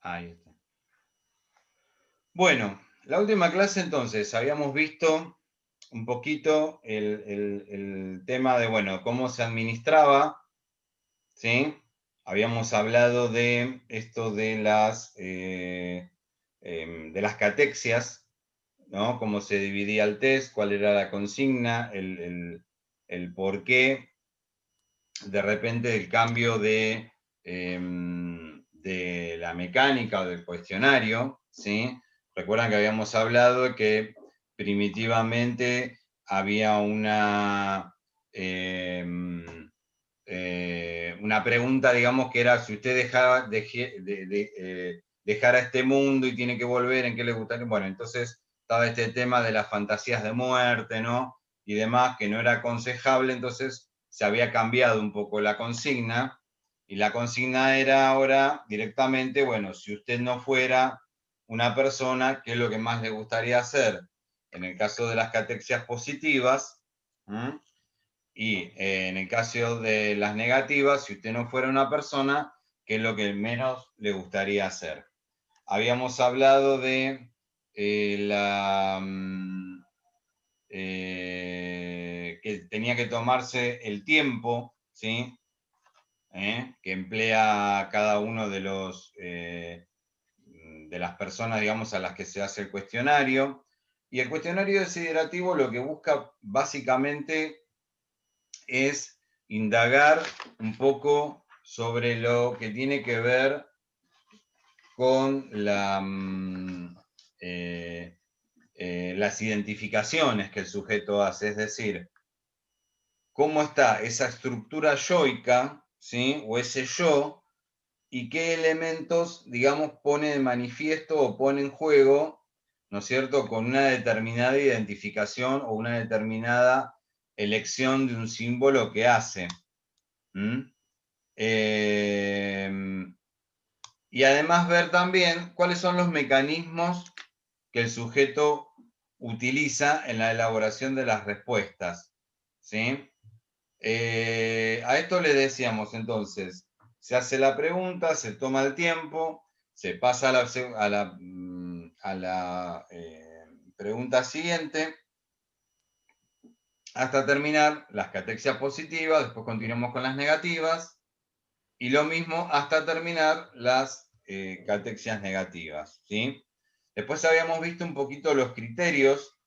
Ahí está. Bueno, la última clase entonces habíamos visto un poquito el tema de, bueno, cómo se administraba, ¿sí? Habíamos hablado de esto de las catexias, ¿no? Cómo se dividía el test, cuál era la consigna, el por qué de repente el cambio de la mecánica o del cuestionario, ¿sí? Recuerdan que habíamos hablado que primitivamente había una pregunta, digamos, que era si usted dejara este mundo y tiene que volver, ¿en qué le gustaría? Bueno, entonces estaba este tema de las fantasías de muerte, ¿no? Y demás, que no era aconsejable, entonces se había cambiado un poco la consigna, y la consigna era ahora directamente, bueno, si usted no fuera una persona, ¿qué es lo que más le gustaría hacer? En el caso de las catexias positivas, ¿m? Y en el caso de las negativas, si usted no fuera una persona, ¿qué es lo que menos le gustaría hacer? Habíamos hablado de que tenía que tomarse el tiempo, ¿sí? Que emplea cada uno de las personas, digamos, a las que se hace el cuestionario. Y el cuestionario desiderativo lo que busca básicamente es indagar un poco sobre lo que tiene que ver con las identificaciones que el sujeto hace, es decir, cómo está esa estructura yoica, ¿sí? O ese yo, y qué elementos, digamos, pone de manifiesto o pone en juego, ¿no es cierto?, con una determinada identificación o una determinada elección de un símbolo que hace. Y además ver también cuáles son los mecanismos que el sujeto utiliza en la elaboración de las respuestas, ¿sí? A esto le decíamos entonces, se hace la pregunta, se toma el tiempo, se pasa a la pregunta siguiente, hasta terminar las catexias positivas, después continuamos con las negativas, y lo mismo hasta terminar las catexias negativas, ¿sí? Después habíamos visto un poquito los criterios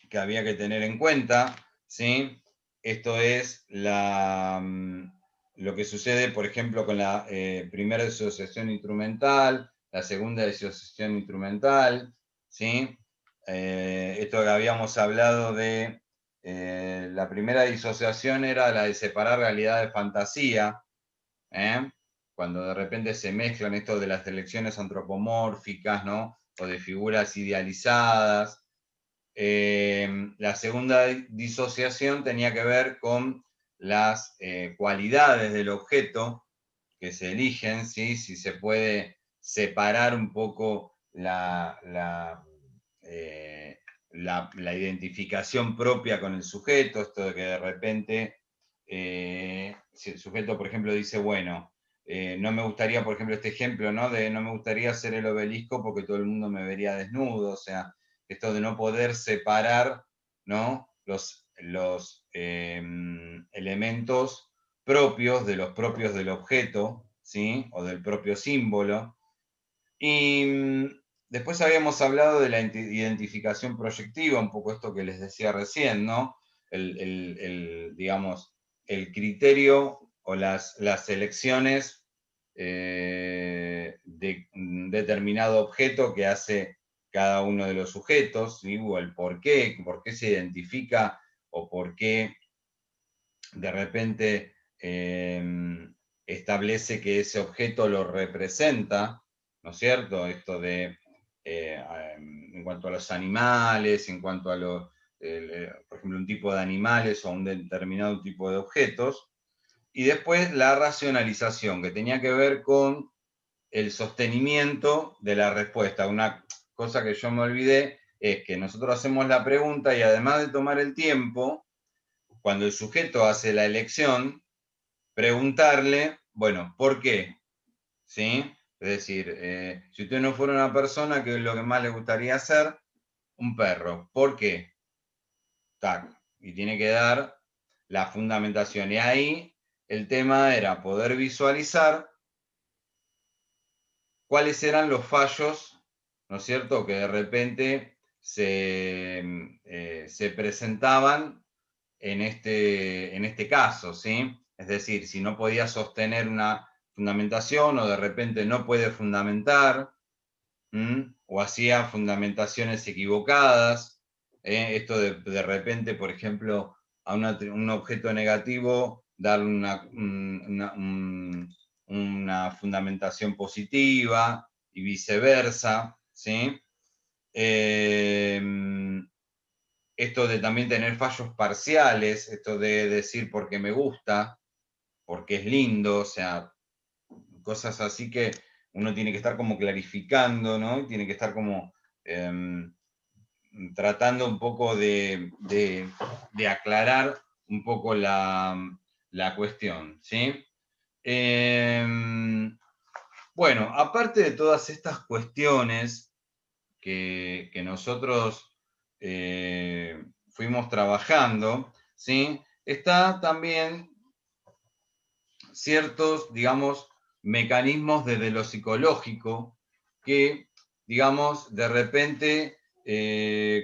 que había que tener en cuenta, ¿sí? Esto es lo que sucede, por ejemplo, con la primera disociación instrumental, la segunda disociación instrumental, ¿sí? Esto que habíamos hablado de la primera disociación era la de separar realidad de fantasía, ¿eh? Cuando de repente se mezclan esto de las elecciones antropomórficas, ¿no? O de figuras idealizadas. La segunda disociación tenía que ver con las cualidades del objeto que se eligen, ¿sí? Si se puede separar un poco la identificación propia con el sujeto, esto de que de repente, si el sujeto, por ejemplo, dice, bueno, no me gustaría, por ejemplo, este ejemplo, ¿no? De no me gustaría ser el obelisco porque todo el mundo me vería desnudo, o sea, esto de no poder separar, ¿no? los elementos propios de los propios del objeto, ¿sí? O del propio símbolo. Y después habíamos hablado de la identificación proyectiva, un poco esto que les decía recién, ¿no? Digamos, el criterio o las elecciones de determinado objeto que hace cada uno de los sujetos, ¿sí? O el por qué se identifica o por qué de repente establece que ese objeto lo representa, ¿no es cierto? Esto de, en cuanto a los animales, en cuanto a por ejemplo, un tipo de animales o un determinado tipo de objetos. Y después la racionalización, que tenía que ver con el sostenimiento de la respuesta. Una cosa que yo me olvidé es que nosotros hacemos la pregunta y además de tomar el tiempo, cuando el sujeto hace la elección, preguntarle, bueno, ¿por qué? ¿Sí? Es decir, si usted no fuera una persona, ¿qué es lo que más le gustaría hacer? Un perro. ¿Por qué? Tac. Y tiene que dar la fundamentación. Y ahí el tema era poder visualizar cuáles eran los fallos, ¿no es cierto?, que de repente se presentaban en este caso, ¿sí? Es decir, si no podía sostener una fundamentación o de repente no puede fundamentar, o hacía fundamentaciones equivocadas, esto de repente, por ejemplo, a un objeto negativo darle una fundamentación positiva y viceversa, ¿sí? Eh, Esto de también tener fallos parciales, esto de decir porque me gusta, porque es lindo, o sea, cosas así que uno tiene que estar como clarificando, ¿no? Y tiene que estar como tratando un poco de aclarar un poco la cuestión, ¿sí? Bueno, aparte de todas estas cuestiones que nosotros fuimos trabajando, ¿sí? Está también ciertos, digamos, mecanismos desde lo psicológico que, digamos, de repente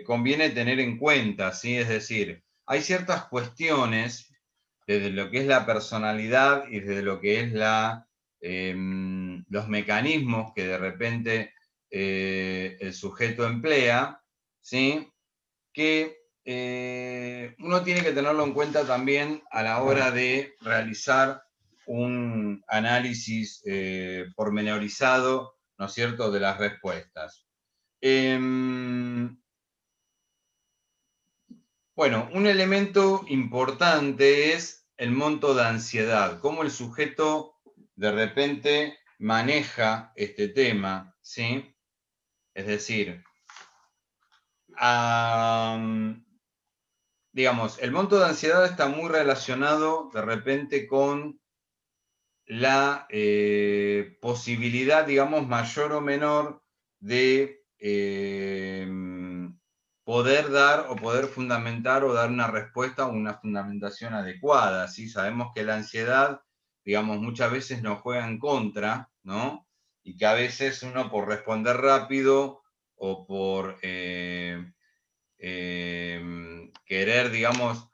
conviene tener en cuenta, ¿sí? Es decir, hay ciertas cuestiones desde lo que es la personalidad y desde lo que es los mecanismos que de repente el sujeto emplea, ¿sí? Que uno tiene que tenerlo en cuenta también a la hora de realizar un análisis pormenorizado, ¿no es cierto?, de las respuestas. Bueno, un elemento importante es el monto de ansiedad, cómo el sujeto de repente maneja este tema, ¿sí? Es decir, digamos, el monto de ansiedad está muy relacionado de repente con la posibilidad, digamos, mayor o menor de poder dar o poder fundamentar o dar una respuesta o una fundamentación adecuada. ¿Sí? Sabemos que la ansiedad, digamos, muchas veces nos juega en contra, ¿no? Y que a veces uno por responder rápido o por querer, digamos,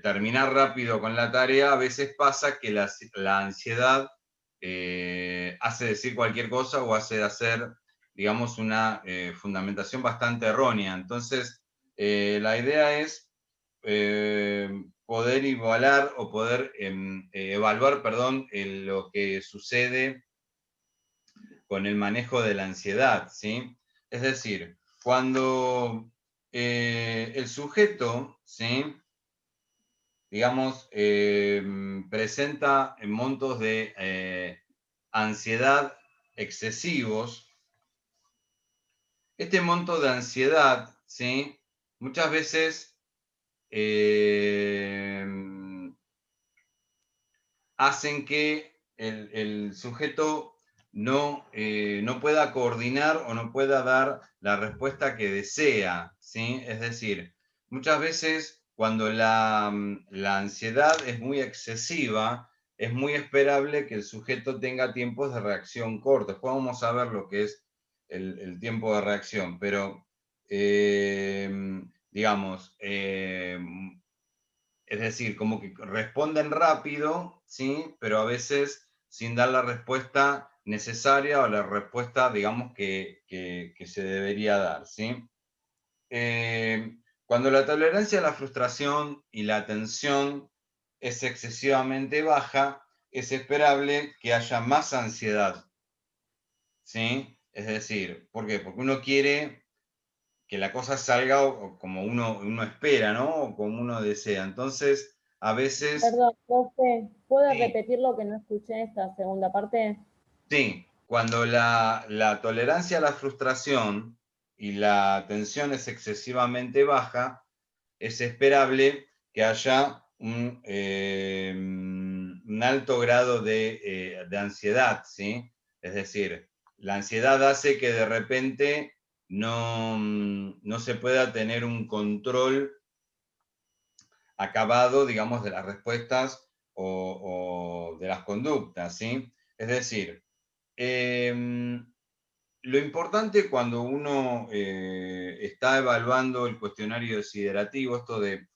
terminar rápido con la tarea, a veces pasa que la ansiedad hace decir cualquier cosa o hace hacer, digamos, una fundamentación bastante errónea. Entonces, la idea es poder igualar o poder evaluar, perdón, lo que sucede con el manejo de la ansiedad, ¿sí? Es decir, cuando el sujeto, ¿sí?, digamos, presenta montos de ansiedad excesivos, este monto de ansiedad, ¿sí?, muchas veces hacen que el sujeto no pueda coordinar o no pueda dar la respuesta que desea, ¿sí? Es decir, muchas veces cuando la ansiedad es muy excesiva, es muy esperable que el sujeto tenga tiempos de reacción cortos. Después vamos a ver lo que es el tiempo de reacción, pero digamos, es decir, como que responden rápido, ¿sí? Pero a veces sin dar la respuesta necesaria o la respuesta, digamos, que se debería dar, ¿sí? Cuando la tolerancia a la frustración y la atención es excesivamente baja, es esperable que haya más ansiedad, ¿sí? Es decir, ¿por qué? Porque uno quiere que la cosa salga como uno espera, ¿no? O como uno desea. Entonces, a veces, Perdón, profe, ¿puede sí, repetir lo que no escuché esta segunda parte? sí, cuando la tolerancia a la frustración y la tensión es excesivamente baja, es esperable que haya un alto grado de ansiedad, ¿sí? Es decir, la ansiedad hace que de repente no se pueda tener un control acabado, digamos, de las respuestas o de las conductas, ¿sí? Es decir, lo importante cuando uno está evaluando el cuestionario desiderativo, esto de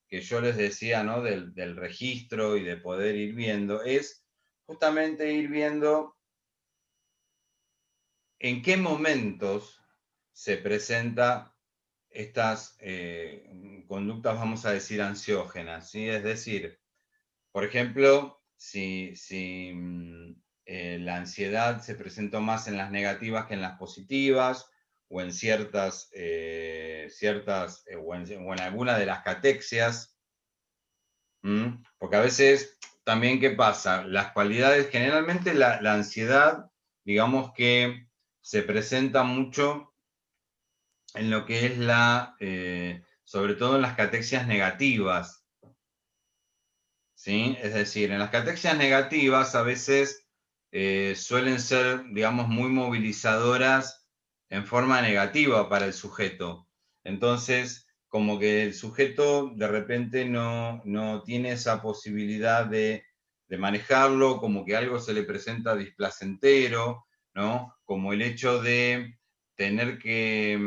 que yo les decía, ¿no? Del registro y de poder ir viendo, es justamente ir viendo en qué momentos se presenta estas conductas, vamos a decir, ansiógenas, ¿sí? Es decir, por ejemplo, si la ansiedad se presentó más en las negativas que en las positivas, o en o en alguna de las catexias, porque a veces también, ¿qué pasa? Las cualidades, generalmente la ansiedad, digamos que se presenta mucho en lo que es sobre todo en las catexias negativas, ¿sí? Es decir, en las catexias negativas a veces suelen ser, digamos, muy movilizadoras en forma negativa para el sujeto. Entonces, como que el sujeto de repente no tiene esa posibilidad de manejarlo, como que algo se le presenta displacentero, ¿no? Como el hecho de tener que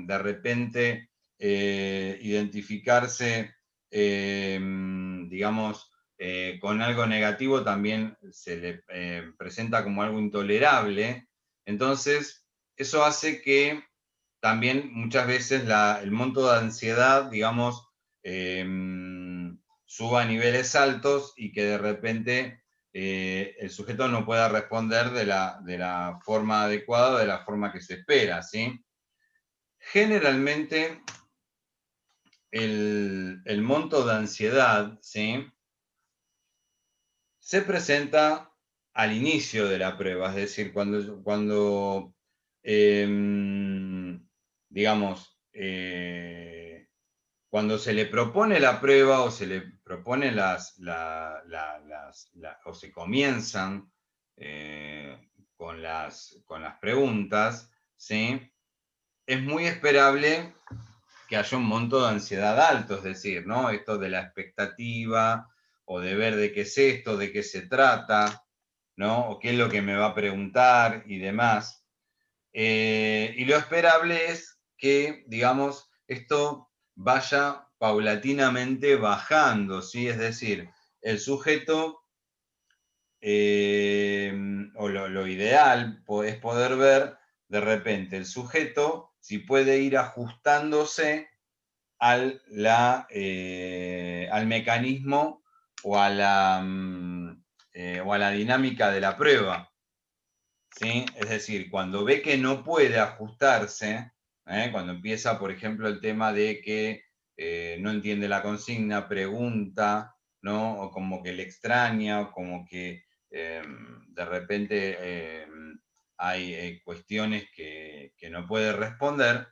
de repente identificarse, digamos, con algo negativo también se le presenta como algo intolerable. Entonces, eso hace que también muchas veces el monto de ansiedad, digamos, eh, suba a niveles altos y que de repente el sujeto no pueda responder de la forma adecuada, de la forma que se espera, ¿sí? Generalmente, el monto de ansiedad, ¿sí? Se presenta al inicio de la prueba, es decir, cuando digamos, cuando se le propone la prueba o se le propone o se comienzan con las preguntas, ¿sí? Es muy esperable que haya un monto de ansiedad alto, es decir, ¿no? Esto de la expectativa o de ver de qué es esto, de qué se trata, ¿no? O qué es lo que me va a preguntar y demás. Y lo esperable es que, digamos, esto vaya paulatinamente bajando, ¿sí? Es decir, el sujeto, o lo ideal es poder ver de repente el sujeto si puede ir ajustándose al mecanismo o a la dinámica de la prueba, ¿sí? Es decir, cuando ve que no puede ajustarse, cuando empieza, por ejemplo, el tema de que no entiende la consigna, pregunta, ¿no? O como que le extraña, o como que de repente hay cuestiones que no puede responder,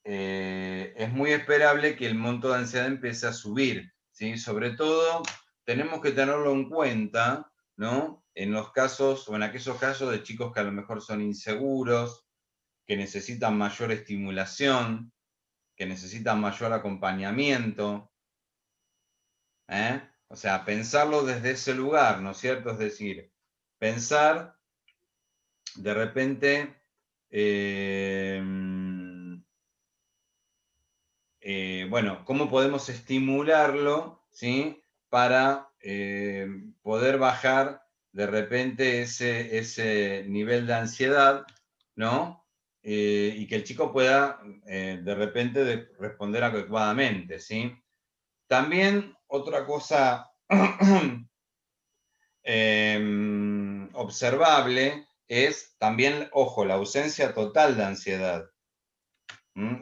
es muy esperable que el monto de ansiedad empiece a subir, ¿sí? Sobre todo, tenemos que tenerlo en cuenta, ¿no? En los casos, o en aquellos casos de chicos que a lo mejor son inseguros, que necesitan mayor estimulación, que necesitan mayor acompañamiento, ¿eh? O sea, pensarlo desde ese lugar, ¿no es cierto? Es decir, pensar de repente, eh, bueno, cómo podemos estimularlo, ¿sí? Para poder bajar de repente ese nivel de ansiedad, ¿no? Y que el chico pueda de repente responder adecuadamente, ¿sí? También otra cosa observable es también, ojo, la ausencia total de ansiedad.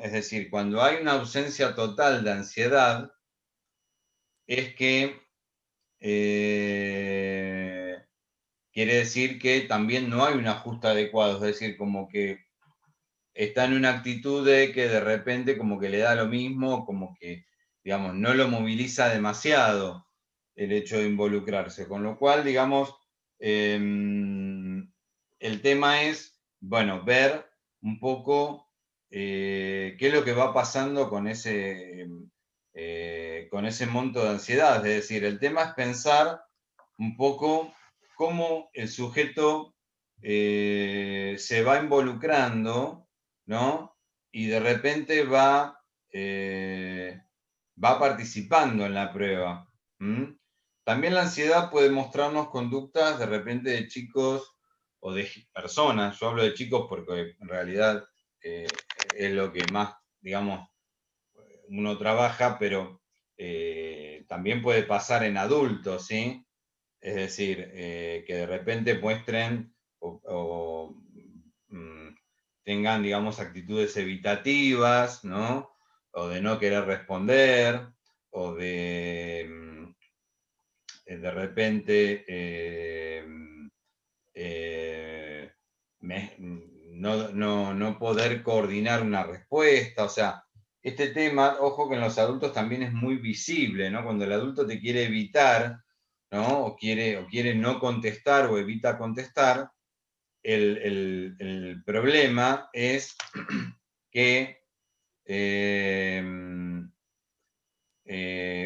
Es decir, cuando hay una ausencia total de ansiedad, es que quiere decir que también no hay un ajuste adecuado, es decir, como que está en una actitud de que de repente como que le da lo mismo, como que, digamos, no lo moviliza demasiado el hecho de involucrarse, con lo cual, digamos, el tema es, bueno, ver un poco qué es lo que va pasando con ese monto de ansiedad. Es decir, el tema es pensar un poco cómo el sujeto se va involucrando, ¿no? Y de repente va participando en la prueba. ¿Mm? También la ansiedad puede mostrarnos conductas de repente de chicos o de personas. Yo hablo de chicos porque en realidad eh, es lo que más, digamos, uno trabaja, pero también puede pasar en adultos, ¿sí? Es decir, que de repente muestren o tengan, digamos, actitudes evitativas, ¿no? O de no querer responder, o de repente eh, no poder coordinar una respuesta. O sea, este tema, ojo que en los adultos también es muy visible, ¿no? Cuando el adulto te quiere evitar, ¿no? O quiere no contestar o evita contestar, el problema es que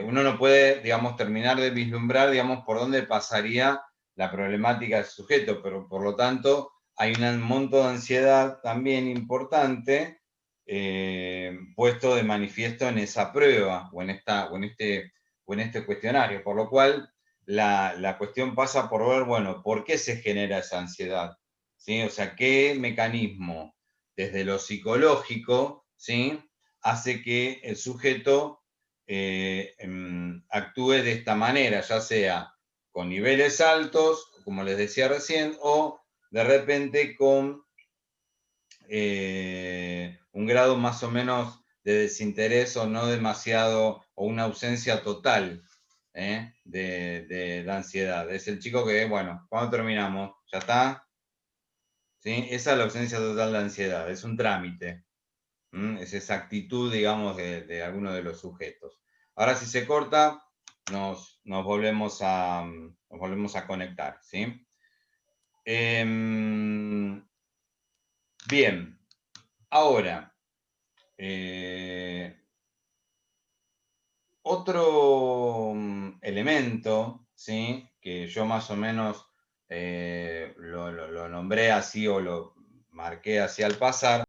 uno no puede, digamos, terminar de vislumbrar, digamos, por dónde pasaría la problemática del sujeto, pero por lo tanto hay un monto de ansiedad también importante puesto de manifiesto en esa prueba o en este cuestionario, por lo cual la cuestión pasa por ver, bueno, ¿por qué se genera esa ansiedad? ¿Sí? O sea, ¿qué mecanismo desde lo psicológico, ¿sí?, hace que el sujeto actúe de esta manera, ya sea con niveles altos, como les decía recién, o de repente con un grado más o menos de desinterés o no demasiado, o una ausencia total de la ansiedad. Es el chico que, bueno, ¿cuándo terminamos? ¿Ya está? ¿Sí? Esa es la ausencia total de ansiedad, es un trámite. Es esa actitud, digamos, de alguno de los sujetos. Ahora, si se corta, nos volvemos a conectar, ¿sí? Bien, ahora, otro elemento, ¿sí?, que yo más o menos lo nombré así o lo marqué así al pasar,